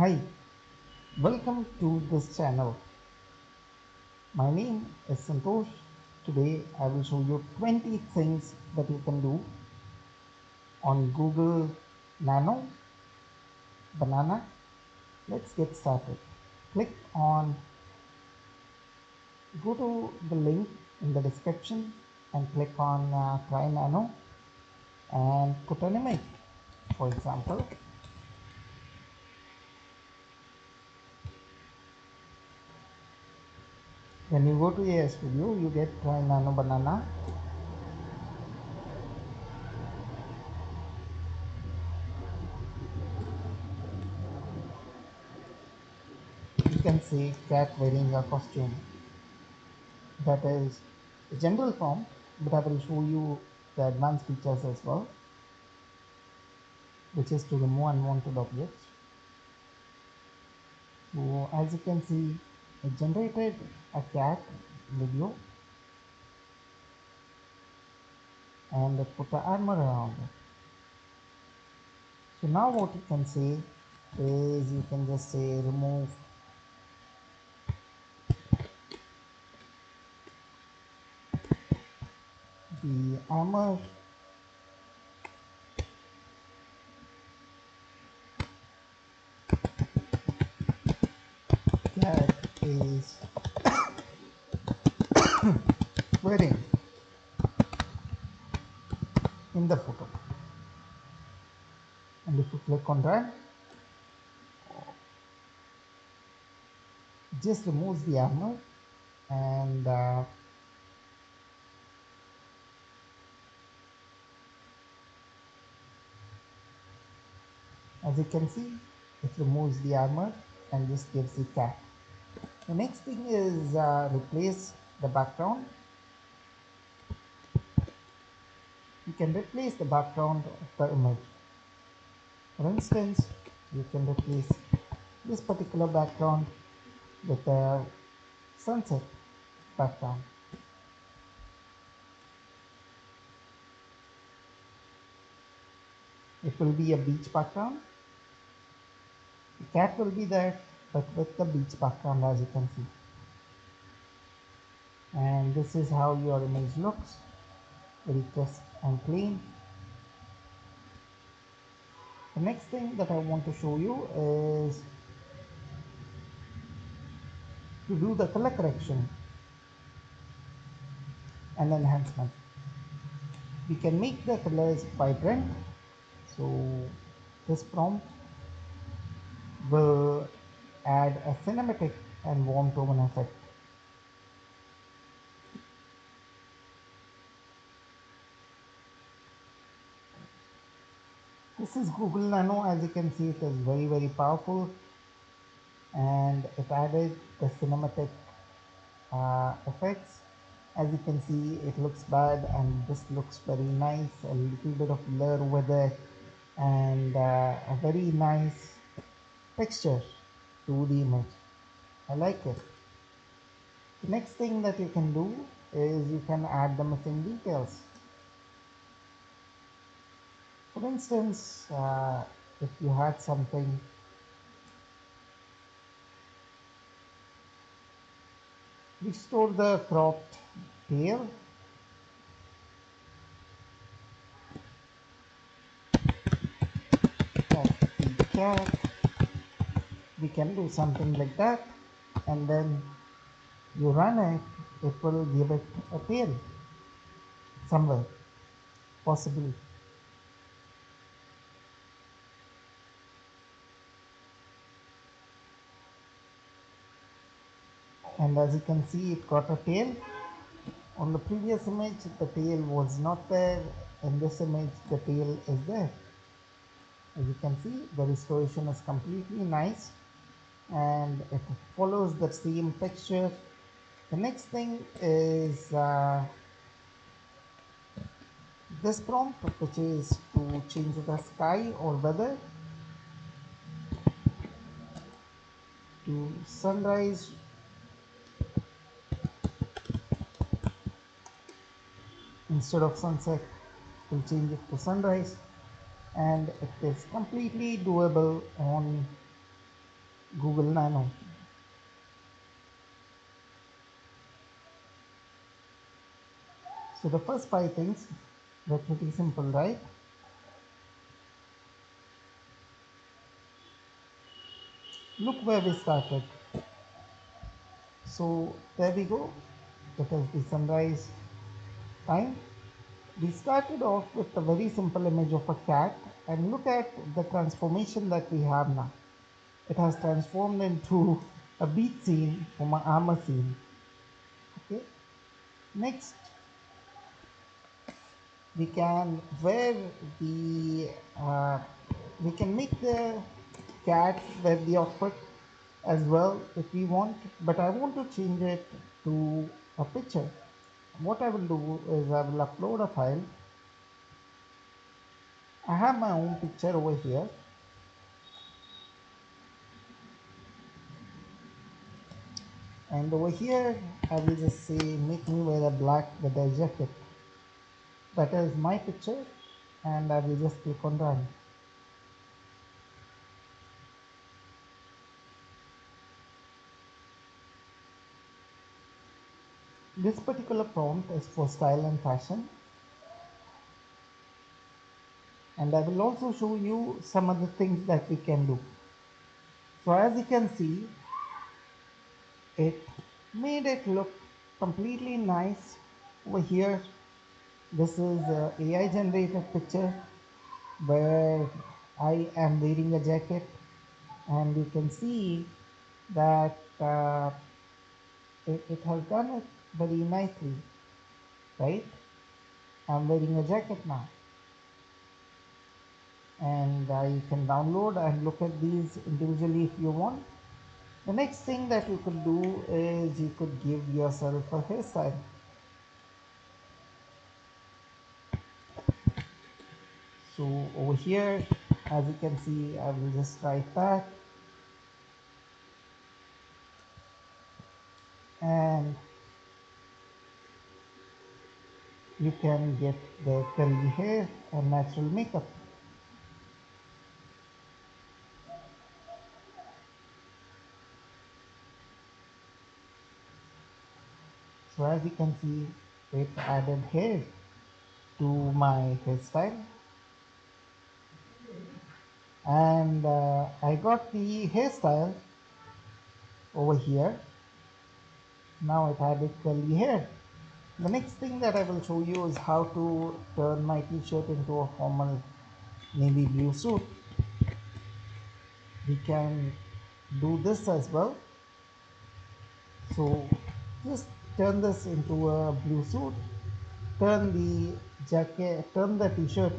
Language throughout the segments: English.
Hi, welcome to this channel. My name is Santosh. Today I will show you 20 things that you can do on Google Nano Banana. Let's get started. Click on, go to the link in the description and click on try Nano and put an image. For example, when you go to AI Studio, you get try Nano Banana. You can say cat wearing a costume. That is the general prompt, but I will show you the advanced features as well, which is to remove unwanted objects. So as you can see, it generated a cat video and it put the armor around it. So now what you can say is you can just say remove the armor cat is wearing in the photo. And if you click on that, it just removes the armor and as you can see, it removes the armor and just gives the cat. The next thing is replace the background. You can replace the background of the image. For instance, you can replace this particular background with a sunset background. It will be a beach background. The cat will be there, but with the beach background, as you can see. And this is how your image looks, very crisp and clean. The next thing that I want to show you is to do the color correction and enhancement. We can make the colors vibrant. So this prompt will add a cinematic and warm tone effect. This is Google Nano. As you can see, it is very powerful, and it added the cinematic effects. As you can see, it looks bad and this looks very nice, a little bit of blur with it, and a very nice texture to the image. I like it. The next thing that you can do is you can add the missing details. For instance, if you had something, restore the cropped tail, of the cat, we can do something like that, and then you run it, it will give it a tail somewhere, possibly. And as you can see, it got a tail. On the previous image, the tail was not there. In this image, the tail is there. As you can see, the restoration is completely nice and it follows the same texture. The next thing is this prompt, which is to change the sky or weather to sunrise instead of sunset. We'll change it to sunrise, and it is completely doable on Google Nano. So the first five things were pretty simple, right? Look where we started. So there we go. That is the sunrise time. We started off with a very simple image of a cat, and look at the transformation that we have now. It has transformed into a beach scene from an armor scene. Okay. Next, we can wear the we can make the cat wear the outfit as well if we want, but I want to change it to a picture. What I will do is I will upload a file. I have my own picture over here, and over here I will just say make me wear a black leather jacket. That is my picture, and I will just click on run. This particular prompt is for style and fashion, and I will also show you some other things that we can do. So as you can see, it made it look completely nice over here. This is a AI generated picture where I am wearing a jacket, and you can see that it has done it very nicely, right? I'm wearing a jacket now, and you can download and look at these individually if you want. The next thing that you could do is you could give yourself a hairstyle. So over here, as you can see, I will just write that, and you can get the curly hair and natural makeup. So as you can see, it added hair to my hairstyle, and I got the hairstyle over here. Now it added curly hair. The next thing that I will show you is how to turn my t-shirt into a formal navy blue suit. We can do this as well. So just turn this into a blue suit, turn the jacket, turn the t-shirt,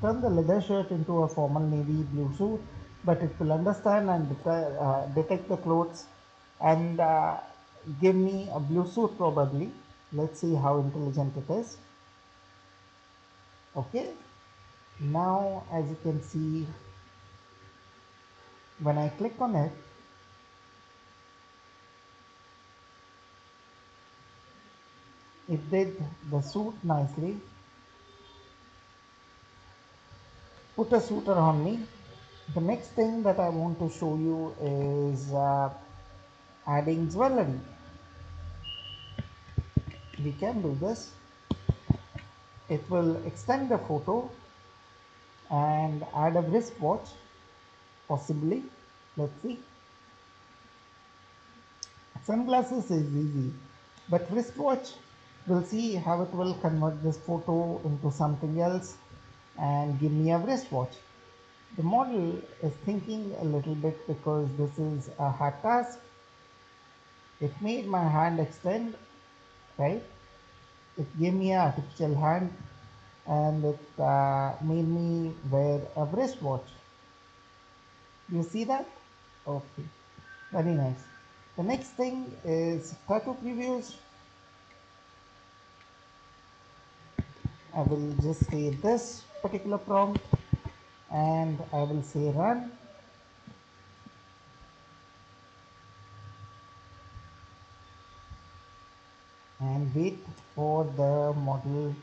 turn the leather shirt into a formal navy blue suit, but it will understand and detect the clothes and give me a blue suit probably. Let's see how intelligent it is. Okay, now as you can see, when I click on it, it did the suit nicely, put a suit around me. The next thing that I want to show you is adding jewelry. We can do this. It will extend the photo and add a wristwatch possibly. Let's see. Sunglasses is easy, but wristwatch, we'll see how it will convert this photo into something else and give me a wristwatch. The model is thinking a little bit because this is a hard task. It made my hand extend, right? It gave me an artificial hand, and it made me wear a wristwatch. You see that? Okay, very nice. The next thing is tattoo previews. I will just say this particular prompt, and I will say run, and wait for the model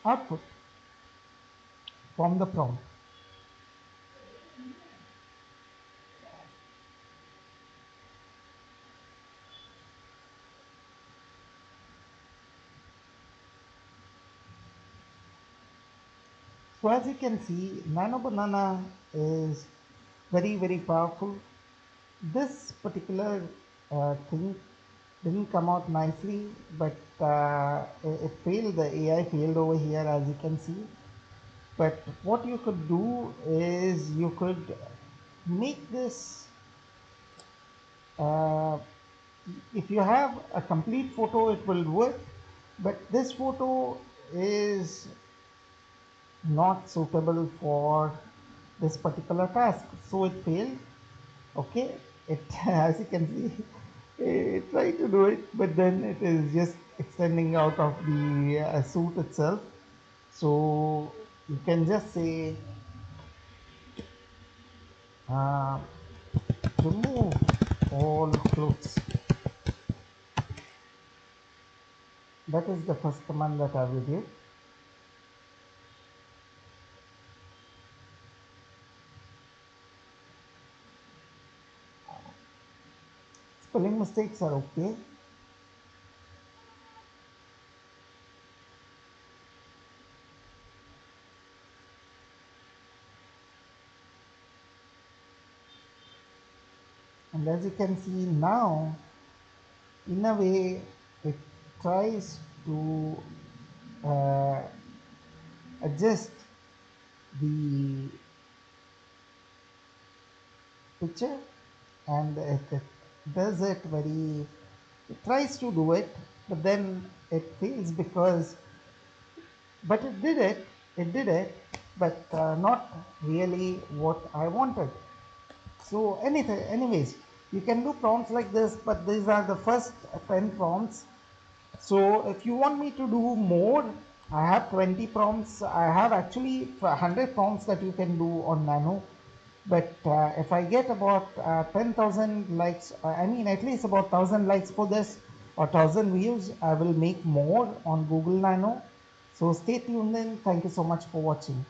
output from the prompt. So as you can see, Nano Banana is very, very powerful. This particular thing didn't come out nicely, but it failed. The AI failed over here, as you can see. But what you could do is you could make this, uh, if you have a complete photo, it will work. But this photo is not suitable for this particular task, so it failed. Okay, it as you can see, it tried to do it, but then it is just extending out of the suit itself. So you can just say, uh, remove all clothes. That is the first command that I will give. Spelling mistakes are okay. And as you can see now, in a way, it tries to uh, adjust the picture, and it does it very, it tries to do it, but then it fails because, but it did it, but not really what I wanted. So anyways, you can do prompts like this, but these are the first 10 prompts. So if you want me to do more, I have 20 prompts. I have actually 100 prompts that you can do on Nano. But if I get about 10,000 likes, I mean at least about 1,000 likes for this or 1,000 views, I will make more on Google Nano. So stay tuned in. Thank you so much for watching.